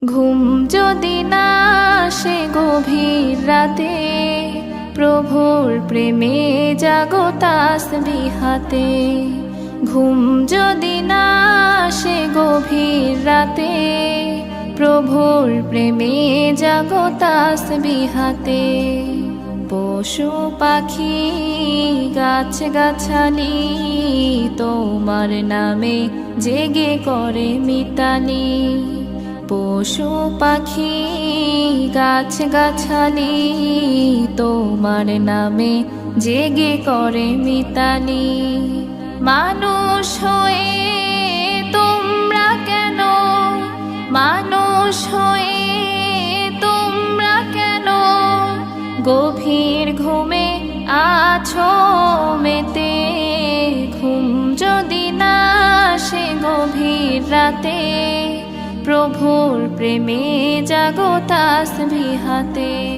ঘুম যদি না আসে গভীর রাতে, প্রভুর প্রেমে জাগো তাসবিহ হাতে। ঘুম যদি না আসে গভীর রাতে, প্রভুর প্রেমে জাগো তাসবিহ হাতে। পশু পাখি গাছ গাছালি তোমার নামে জেগে করে মিতালি। পশু পাখি গাছ গাছালি তোমার নামে জেগে করে মিতালি। মানুষ হয়ে তোমরা কেন, মানুষ হয়ে তোমরা কেন গভীর ঘুমে আছো মেতে। ঘুম যদি না আসে গভীর রাতে, প্রভুর প্রেমে জাগো তাসবিহ হাতে।